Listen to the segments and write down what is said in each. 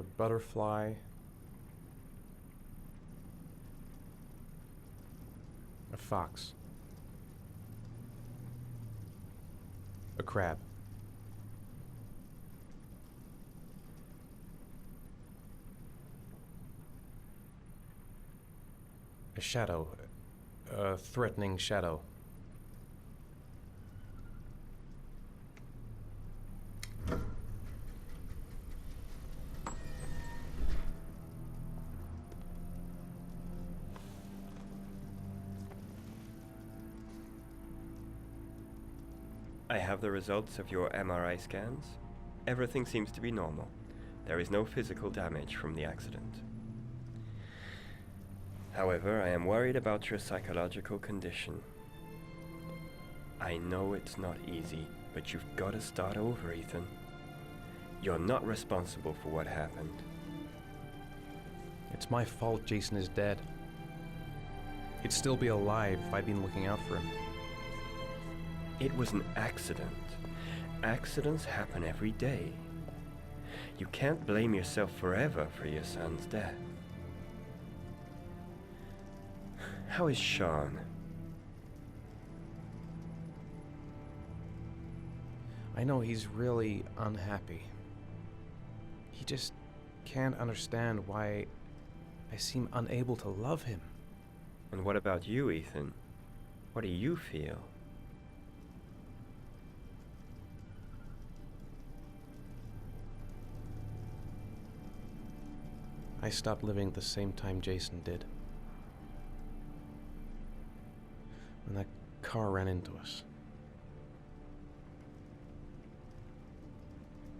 A butterfly. A fox. A crab. A shadow. A threatening shadow. I have the results of your MRI scans. Everything seems to be normal. There is no physical damage from the accident. However, I am worried about your psychological condition. I know it's not easy, but you've got to start over, Ethan. You're not responsible for what happened. It's my fault Jason is dead. He'd still be alive if I'd been looking out for him. It was an accident. Accidents happen every day. You can't blame yourself forever for your son's death. How is Sean? I know he's really unhappy. He just can't understand why I seem unable to love him. And what about you, Ethan? What do you feel? I stopped living at the same time Jason did. When that car ran into us.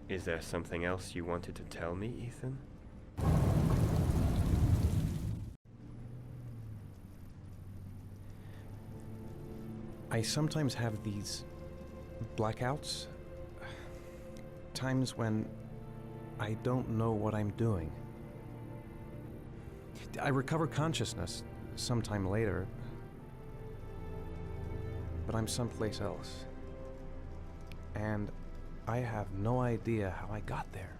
Is there something else you wanted to tell me, Ethan? I sometimes have these blackouts. Times when I don't know what I'm doing. I recover consciousness sometime later, but I'm someplace else. And I have no idea how I got there.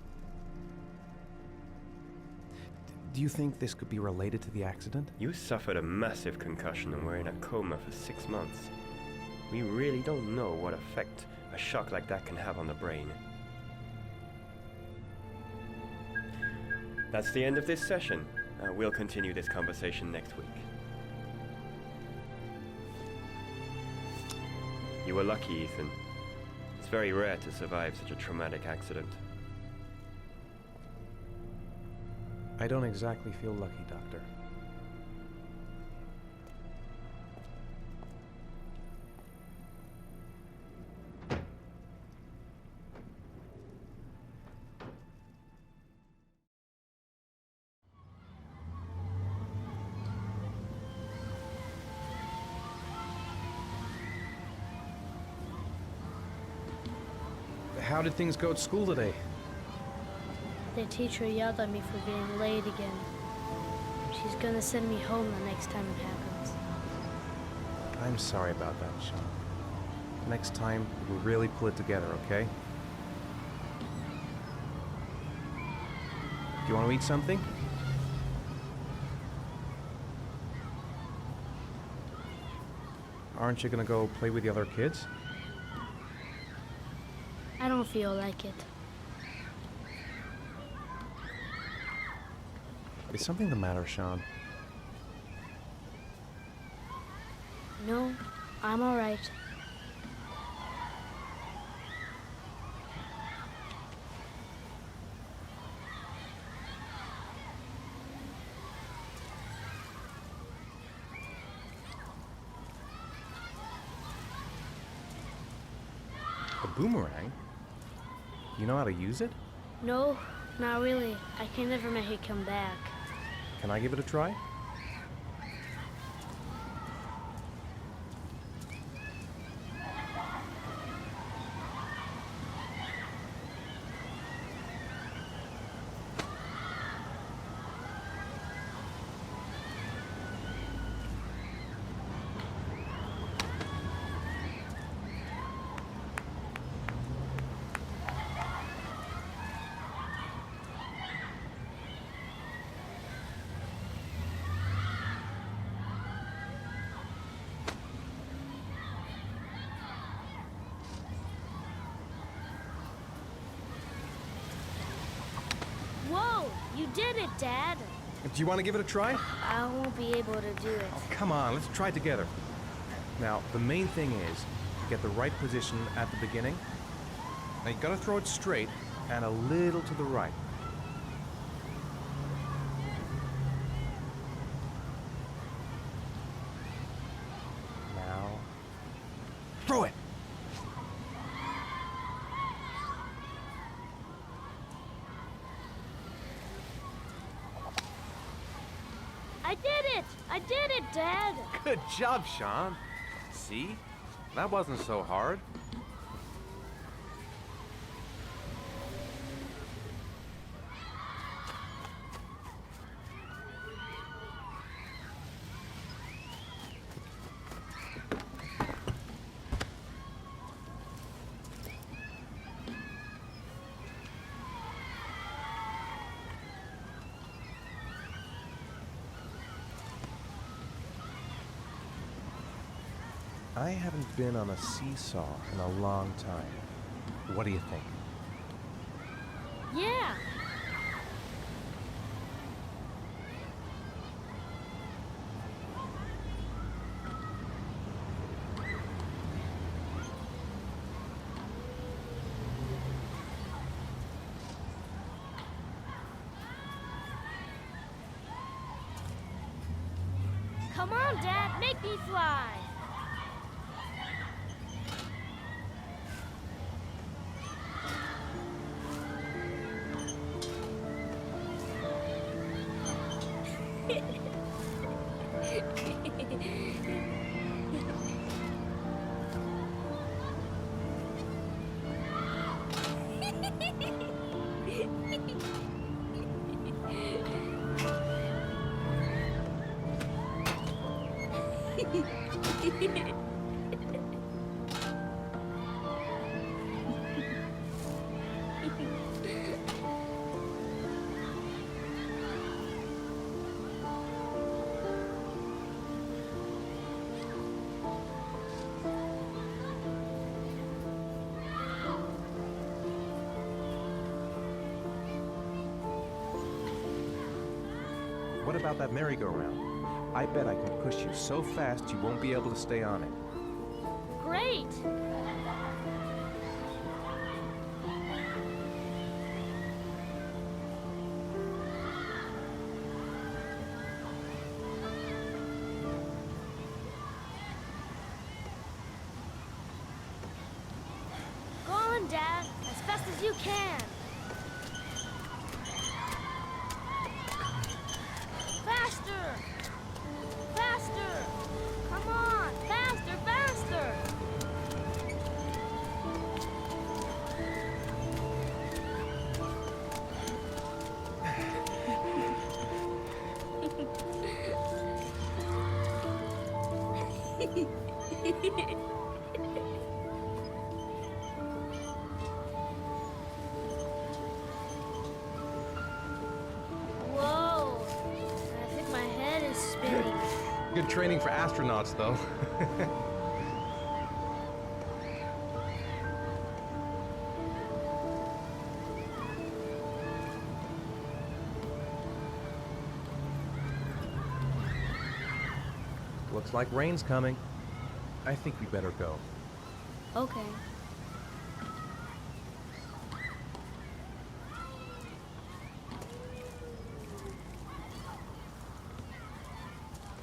Do you think this could be related to the accident? You suffered a massive concussion and were in a coma for 6 months. We really don't know what effect a shock like that can have on the brain. That's the end of this session. We'll continue this conversation next week. You were lucky, Ethan. It's very rare to survive such a traumatic accident. I don't exactly feel lucky, Doctor. How did things go at school today? The teacher yelled at me for being late again. She's gonna send me home the next time it happens. I'm sorry about that, Sean. Next time, we'll really pull it together, okay? Do you want to eat something? Aren't you gonna go play with the other kids? I don't feel like it. Is something the matter, Sean? No, I'm all right. A boomerang? You know how to use it? No, not really. I can never make it come back. Can I give it a try? did it, Dad. Do you want to give it a try? I won't be able to do it. Oh, come on, let's try it together. Now, the main thing is get the right position at the beginning. Now, you gotta throw it straight and a little to the right. Now, throw it! I did it! I did it, Dad! Good job, Sean. See? That wasn't so hard. I haven't been on a seesaw in a long time. What do you think? Yeah! Come on, Dad, make me fly! What about that merry-go-round? I bet I can push you so fast you won't be able to stay on it. Great! Go on, Dad, as fast as you can. Faster! Faster! Come on! Faster, faster! Whoa! I think my head is spinning. Good training for astronauts, though. Looks like rain's coming. I think we better go. Okay.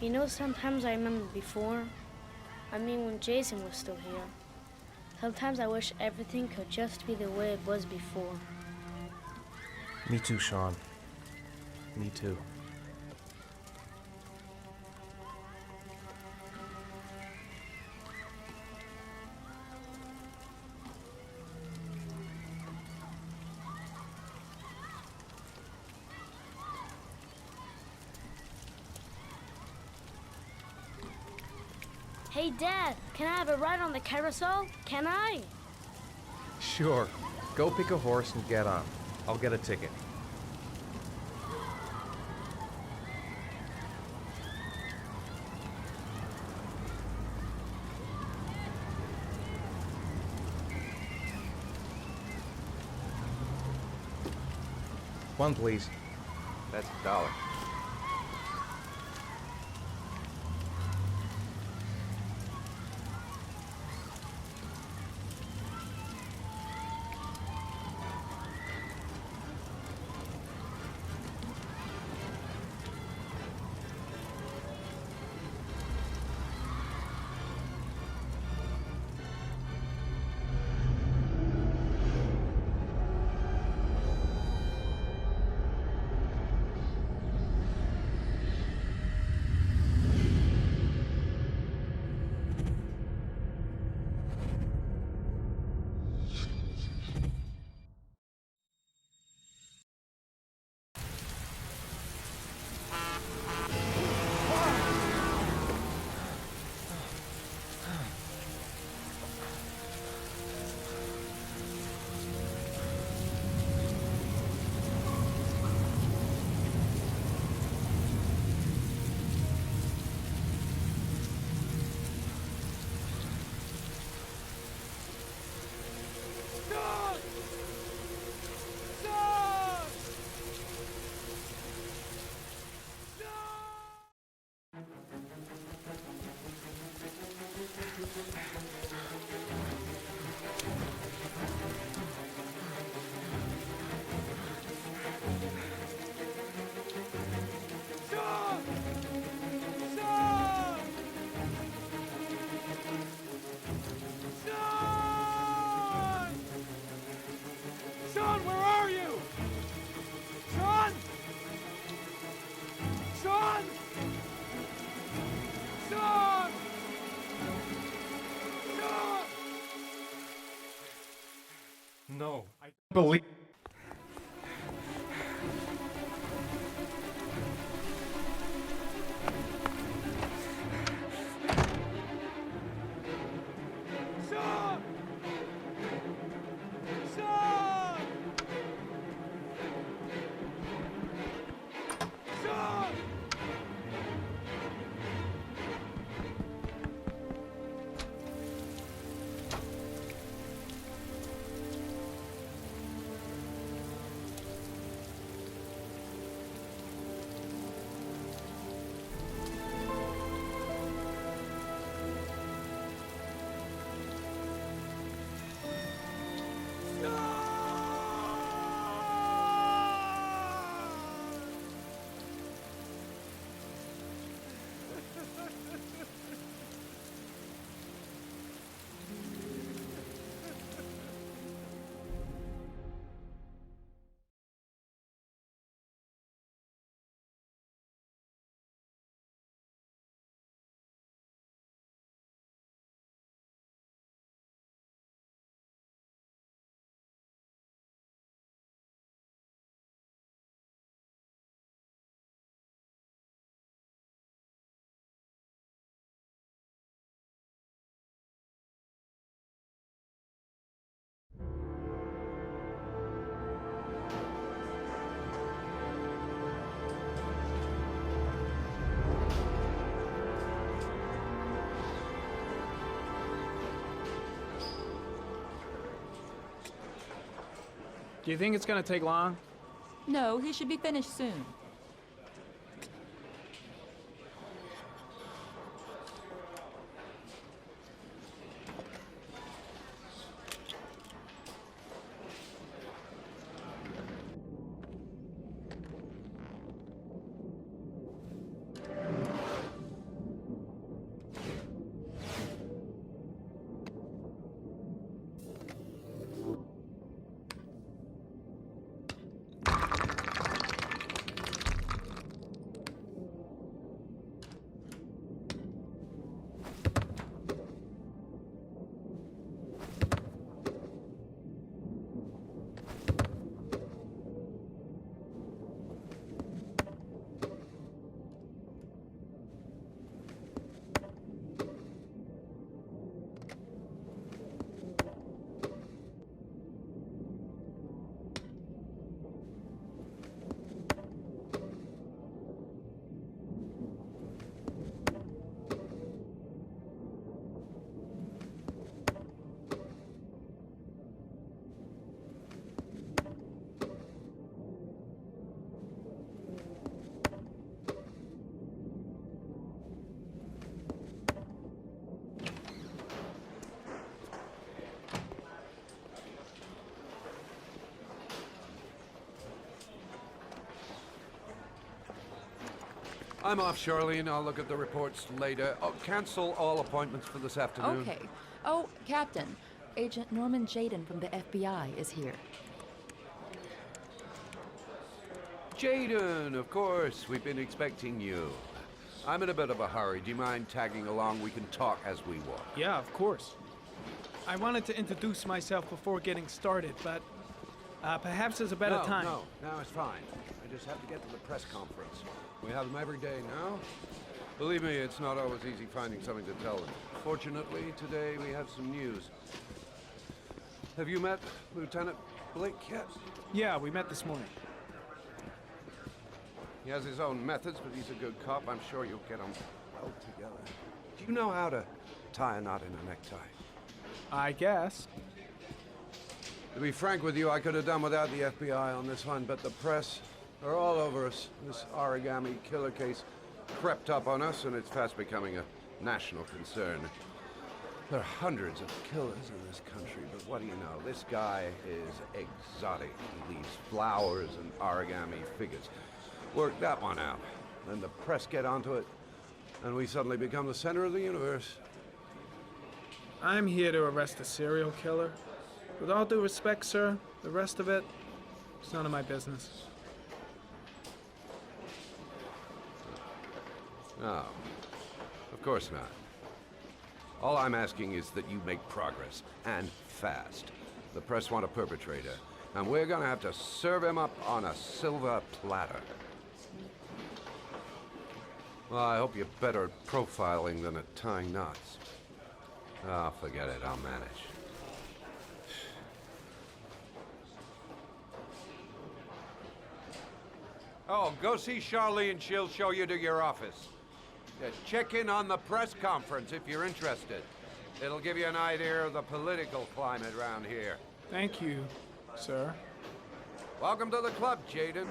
You know, sometimes I remember before. I mean, when Jason was still here. Sometimes I wish everything could just be the way it was before. Me too, Sean. Me too. Hey, Dad, can I have a ride on the carousel? Can I? Sure. Go pick a horse and get on. I'll get a ticket. One, please. That's $1. Sean, where are you? Sean! Sean! Sean! Sean! No, I don't believe. Sean! Sean! Sean! Do you think it's gonna take long? No, he should be finished soon. I'm off, Charlene. I'll look at the reports later. Oh, cancel all appointments for this afternoon. Okay. Oh, Captain. Agent Norman Jaden from the FBI is here. Jaden, of course. We've been expecting you. I'm in a bit of a hurry. Do you mind tagging along? We can talk as we walk. Yeah, of course. I wanted to introduce myself before getting started, but perhaps there's a better time. No, it's fine. I just have to get to the press conference. We have them every day now. Believe me, it's not always easy finding something to tell them. Fortunately, today we have some news. Have you met Lieutenant Blake yet? Yeah, we met this morning. He has his own methods, but he's a good cop. I'm sure you'll get on well together. Do you know how to tie a knot in a necktie? I guess. To be frank with you, I could have done without the FBI on this one, but the press are all over us. This origami killer case crept up on us, and it's fast becoming a national concern. There are hundreds of killers in this country, but what do you know? This guy is exotic. He leaves flowers and origami figures. Work that one out. Then the press get onto it, and we suddenly become the center of the universe. I'm here to arrest a serial killer. With all due respect, sir, the rest of it, it's none of my business. No, of course not. All I'm asking is that you make progress, and fast. The press want a perpetrator, and we're gonna have to serve him up on a silver platter. Well, I hope you're better at profiling than at tying knots. Oh, forget it, I'll manage. Oh, go see Charlene, she'll show you to your office. Yeah, check in on the press conference if you're interested. It'll give you an idea of the political climate around here. Thank you, sir. Welcome to the club, Jaden.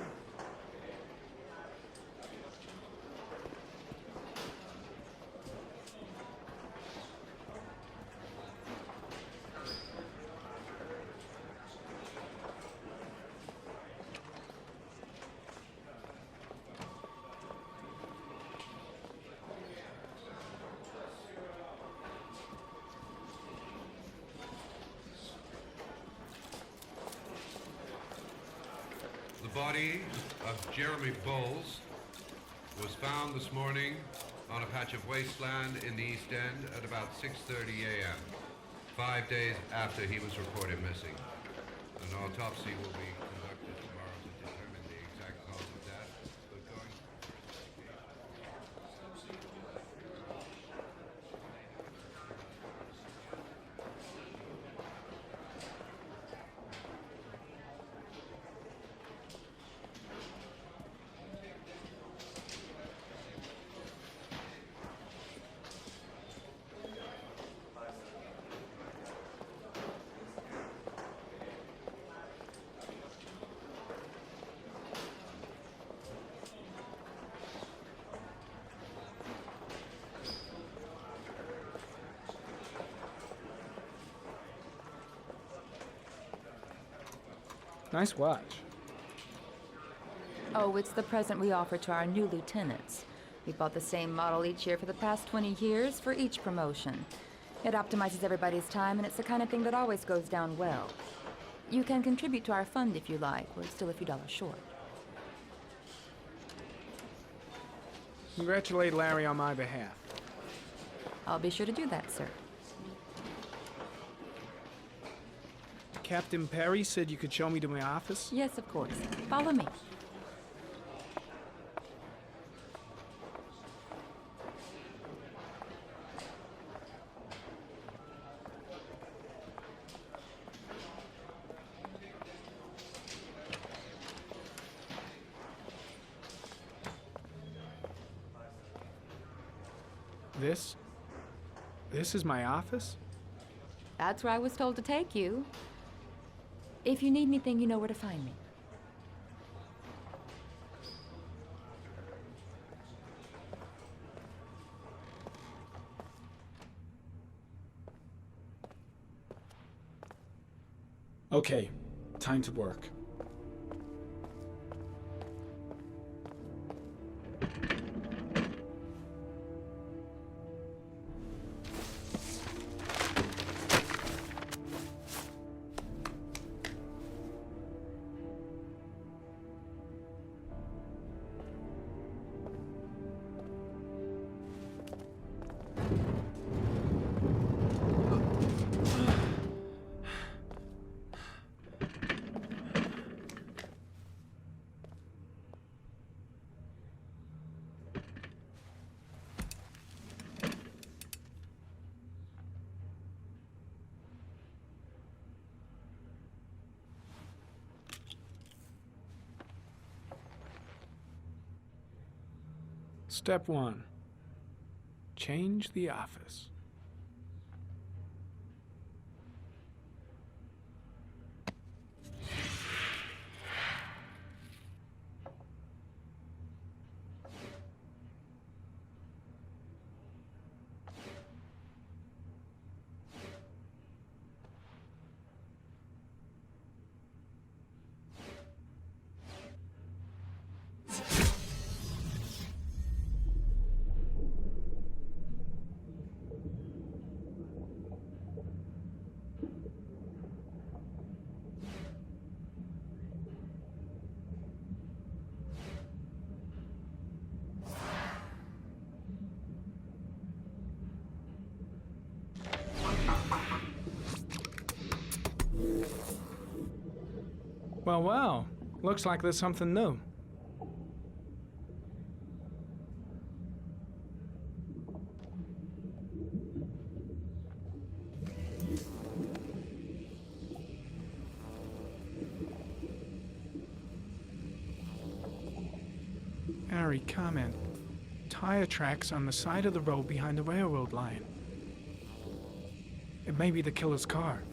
The body of Jeremy Bowles was found this morning on a patch of wasteland in the East End at about 6:30 a.m., 5 days after he was reported missing. An autopsy will be conducted tomorrow to determine the exact cause of death, but going Nice watch. Oh, it's the present we offer to our new lieutenants. We bought the same model each year for the past 20 years for each promotion. It optimizes everybody's time, and it's the kind of thing that always goes down well. You can contribute to our fund if you like. We're still a few dollars short. Congratulate Larry on my behalf. I'll be sure to do that, sir. Captain Perry said you could show me to my office? Yes, of course. Follow me. This is my office? That's where I was told to take you. If you need anything, you know where to find me. Okay, time to work. Step 1. Change the office. Well, well. Looks like there's something new. Harry, comment. Tire tracks on the side of the road behind the railroad line. It may be the killer's car.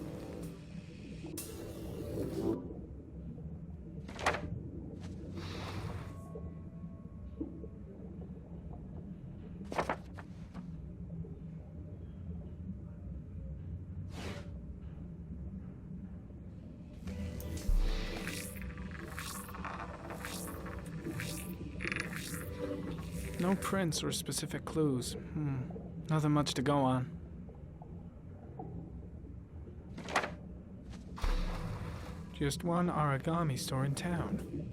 No prints or specific clues. Nothing much to go on. Just one origami store in town.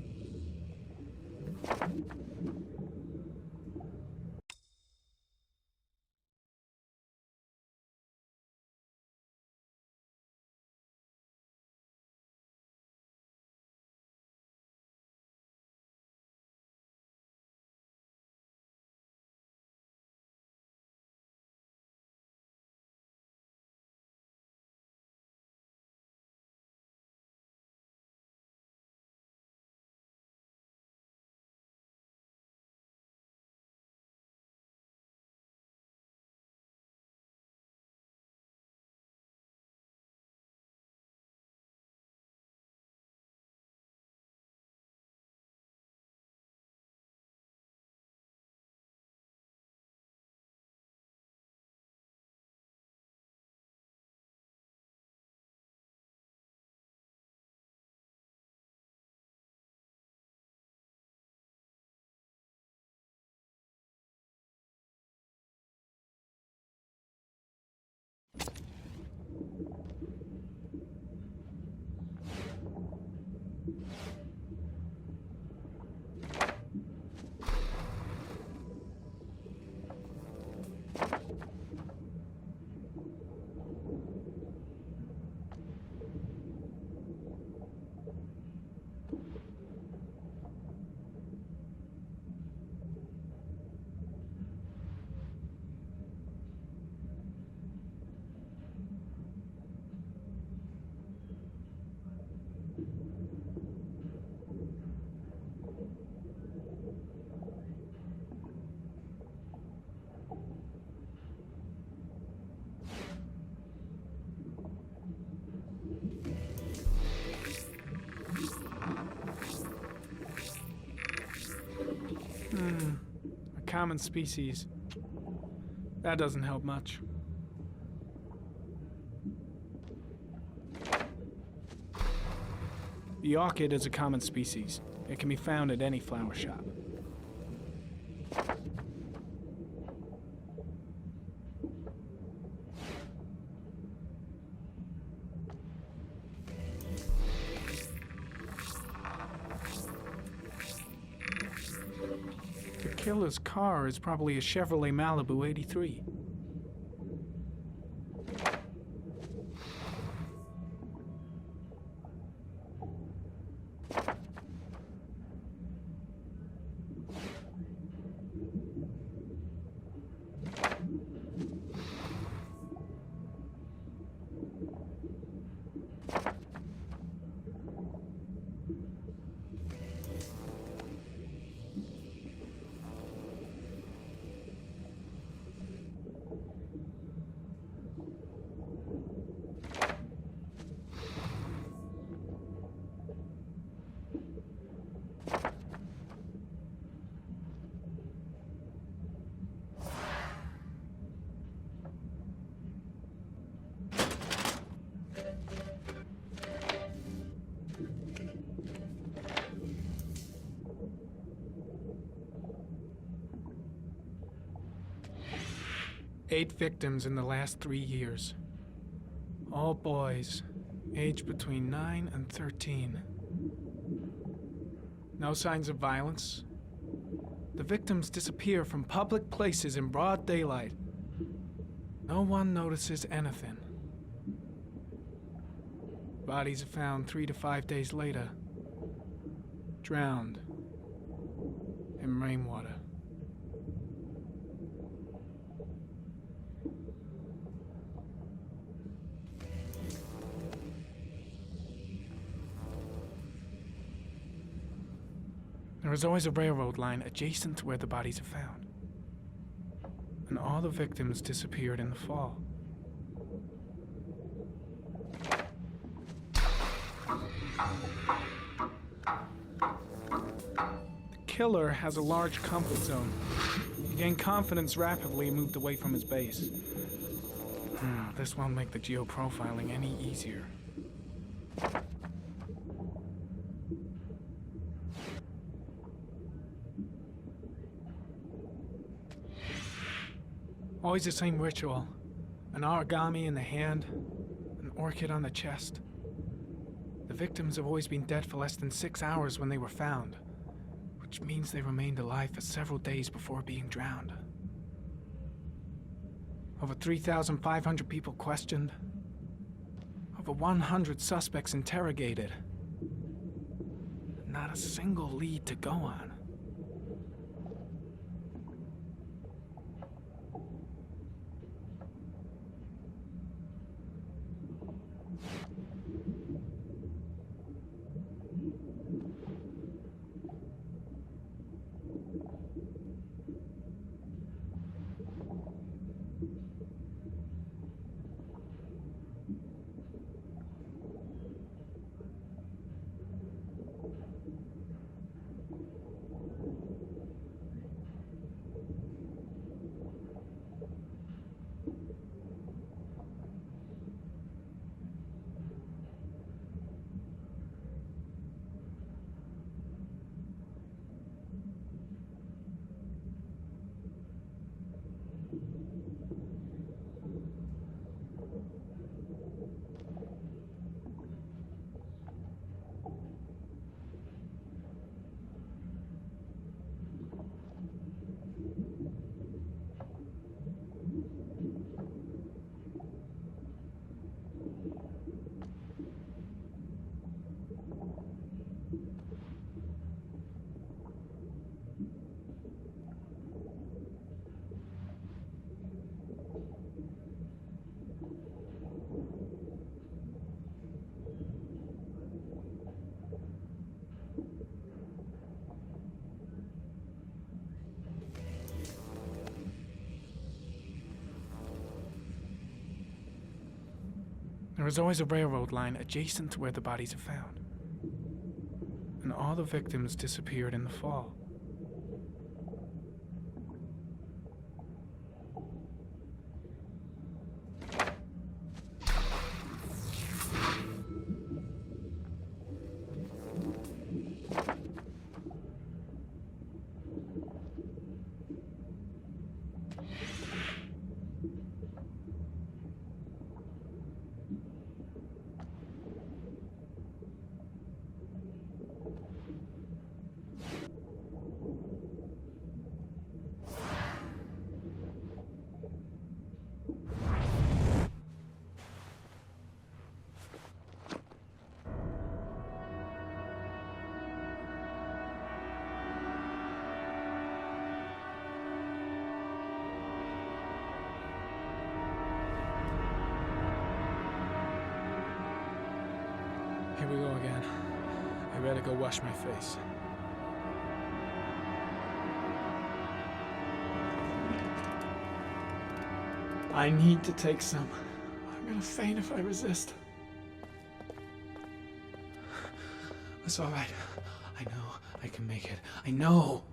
A common species. That doesn't help much. The orchid is a common species. It can be found at any flower shop. The killer's car is probably a Chevrolet Malibu 83. 8 victims in the last 3 years. All boys, aged between 9 and 13. No signs of violence. The victims disappear from public places in broad daylight. No one notices anything. Bodies are found 3 to 5 days later, drowned in rainwater. There is always a railroad line adjacent to where the bodies are found. And all the victims disappeared in the fall. The killer has a large comfort zone. He gained confidence rapidly and moved away from his base. This won't make the geoprofiling any easier. Always the same ritual. An origami in the hand, an orchid on the chest. The victims have always been dead for less than 6 hours when they were found, which means they remained alive for several days before being drowned. Over 3,500 people questioned. Over 100 suspects interrogated. Not a single lead to go on. There is always a railroad line adjacent to where the bodies are found. And all the victims disappeared in the fall. Here we go again. I better go wash my face. I need to take some. I'm gonna faint if I resist. It's all right. I know I can make it. I know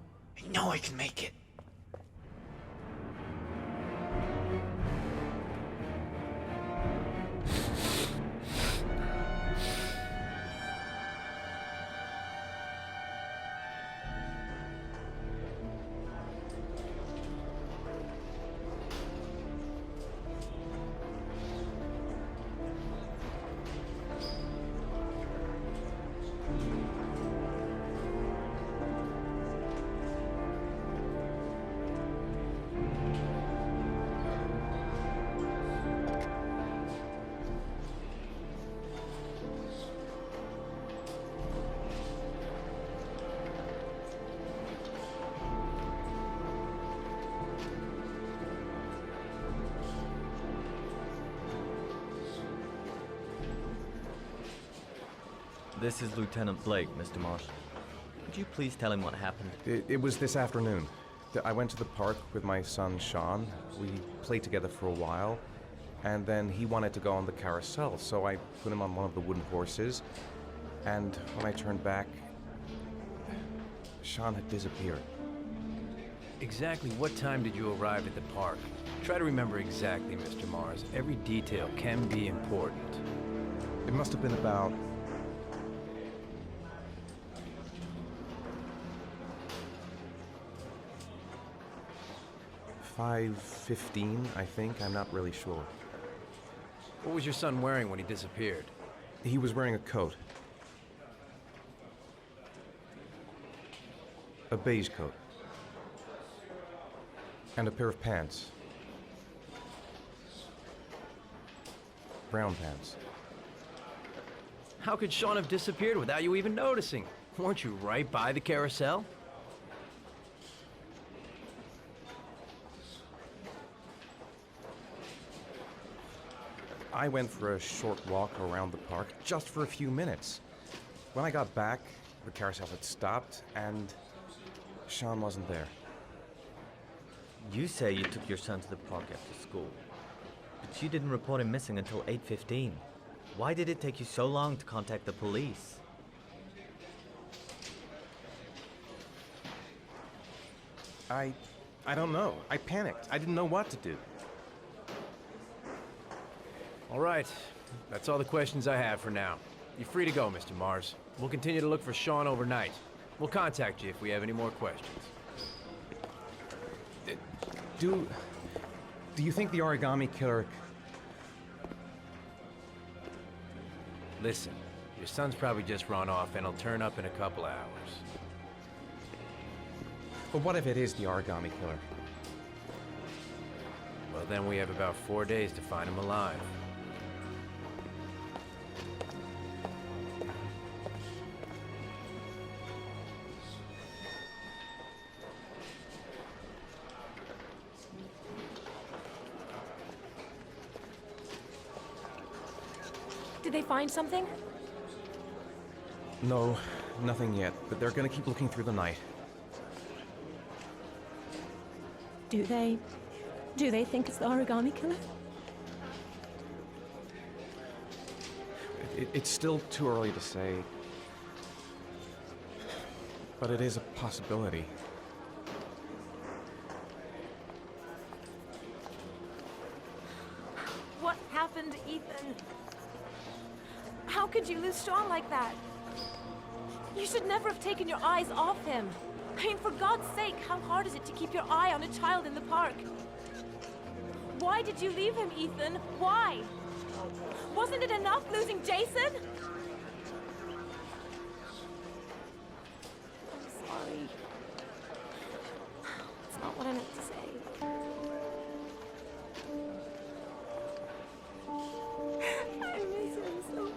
I can make it. This is Lieutenant Blake, Mr. Marsh. Could you please tell him what happened? It was this afternoon. I went to the park with my son, Sean. We played together for a while, and then he wanted to go on the carousel, so I put him on one of the wooden horses, and when I turned back, Sean had disappeared. Exactly what time did you arrive at the park? Try to remember exactly, Mr. Mars. Every detail can be important. It must have been about 5:15, I think. I'm not really sure. What was your son wearing when he disappeared? He was wearing a coat. A beige coat. And a pair of pants. Brown pants. How could Sean have disappeared without you even noticing? Weren't you right by the carousel? I went for a short walk around the park, just for a few minutes. When I got back, the carousel had stopped, and Sean wasn't there. You say you took your son to the park after school, but you didn't report him missing until 8:15. Why did it take you so long to contact the police? I don't know. I panicked. I didn't know what to do. All right. That's all the questions I have for now. You're free to go, Mr. Mars. We'll continue to look for Sean overnight. We'll contact you if we have any more questions. Do you think the origami killer... Listen, your son's probably just run off and he'll turn up in a couple of hours. But what if it is the origami killer? Well, then we have about 4 days to find him alive. Did they find something? No, nothing yet, but they're gonna keep looking through the night. Do they think it's the origami killer? It's still too early to say, but it is a possibility. What happened, Ethan? How could you lose Sean like that? You should never have taken your eyes off him. I mean, for God's sake, how hard is it to keep your eye on a child in the park? Why did you leave him, Ethan? Why? Wasn't it enough losing Jason? I'm sorry. It's not what I meant to say. I miss him so much.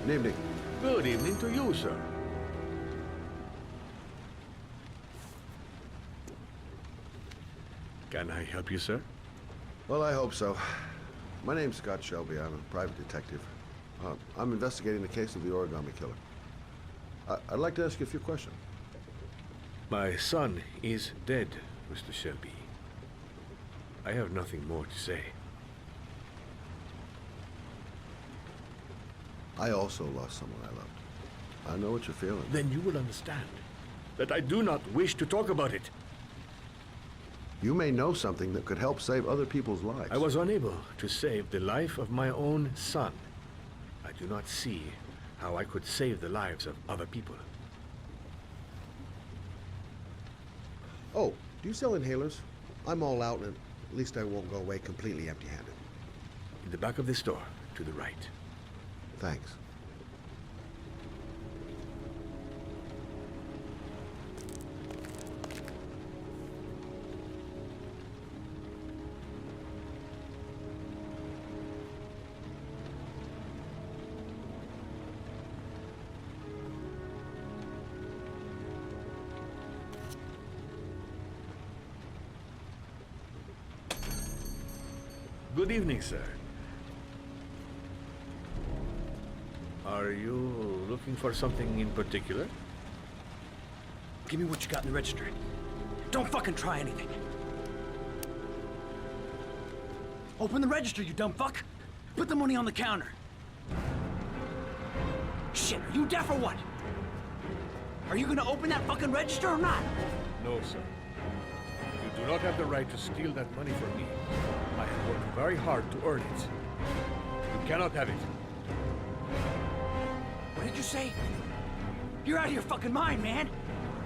Good evening. Good evening to you, sir. Can I help you, sir? Well, I hope so. My name's Scott Shelby. I'm a private detective. I'm investigating the case of the origami killer. I'd like to ask you a few questions. My son is dead, Mr. Shelby. I have nothing more to say. I also lost someone I loved. I know what you're feeling. Then you will understand that I do not wish to talk about it. You may know something that could help save other people's lives. I was unable to save the life of my own son. I do not see how I could save the lives of other people. Oh, do you sell inhalers? I'm all out, and at least I won't go away completely empty-handed. In the back of the store, to the right. Thanks. Good evening, sir. Are you looking for something in particular? Give me what you got in the register. Don't fucking try anything. Open the register, you dumb fuck. Put the money on the counter. Shit, are you deaf or what? Are you gonna open that fucking register or not? No, sir. You do not have the right to steal that money from me. I have worked very hard to earn it. You cannot have it. What did you say? You're out of your fucking mind, man.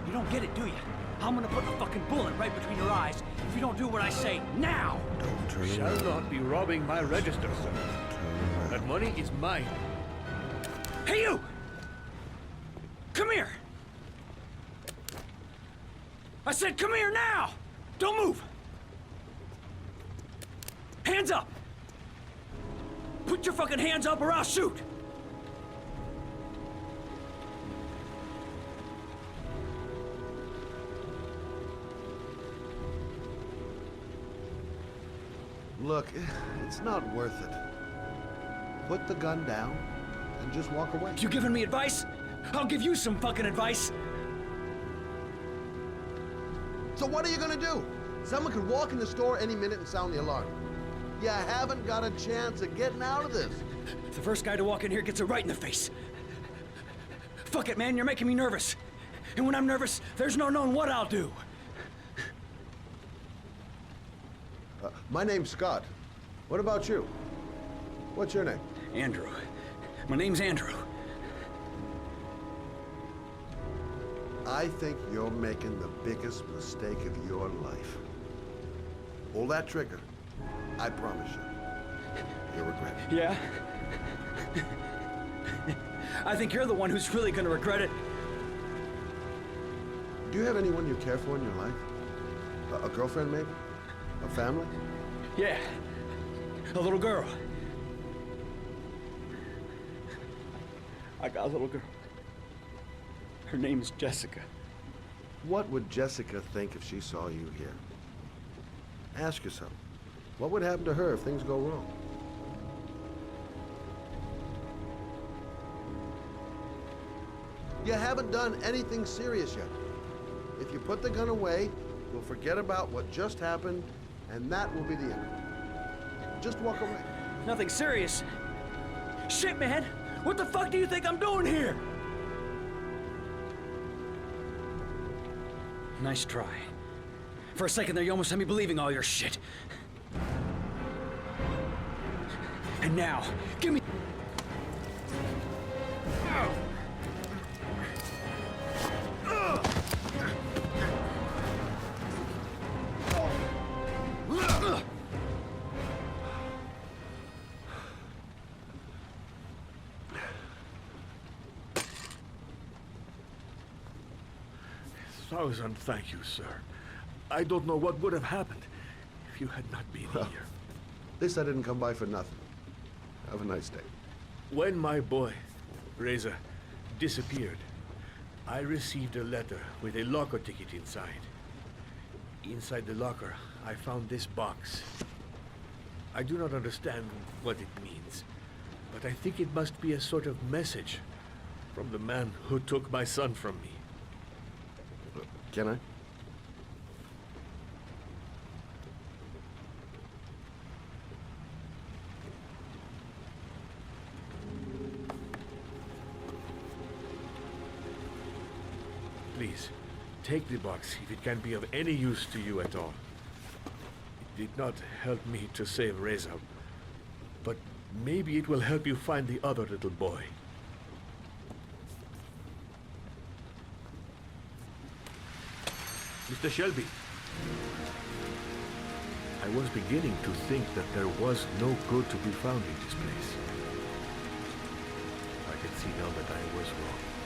You don't get it, do you? I'm gonna put a fucking bullet right between your eyes if you don't do what I say now. Don't turn You shall around. not be robbing my register, sir. Turn around. That money is mine. Hey, you! Come here! I said come here now! Don't move! Hands up! Put your fucking hands up or I'll shoot! Look, it's not worth it. Put the gun down and just walk away. You giving me advice? I'll give you some fucking advice. So what are you gonna do? Someone could walk in the store any minute and sound the alarm. You haven't got a chance of getting out of this. The first guy to walk in here gets it right in the face. Fuck it, man, you're making me nervous. And when I'm nervous, there's no knowing what I'll do. My name's Scott. What about you? What's your name? Andrew. My name's Andrew. I think you're making the biggest mistake of your life. Pull that trigger. I promise you. You'll regret it. Yeah? I think you're the one who's really gonna regret it. Do you have anyone you care for in your life? A girlfriend, maybe? A family? Yeah. A little girl. I got a little girl. Her name's Jessica. What would Jessica think if she saw you here? Ask yourself, what would happen to her if things go wrong? You haven't done anything serious yet. If you put the gun away, we'll forget about what just happened, and that will be the end. Just walk away. Nothing serious. Shit, man! What the fuck do you think I'm doing here? Nice try. For a second there, you almost had me believing all your shit. And now, give me... Thousand thank you, sir. I don't know what would have happened if you had not been here. This I didn't come by for nothing. Have a nice day. When my boy, Reza, disappeared, I received a letter with a locker ticket inside. Inside the locker, I found this box. I do not understand what it means, but I think it must be a sort of message from the man who took my son from me. Can I? Please, take the box if it can be of any use to you at all. It did not help me to save Reza, but maybe it will help you find the other little boy. Mr. Shelby. I was beginning to think that there was no good to be found in this place. I can see now that I was wrong.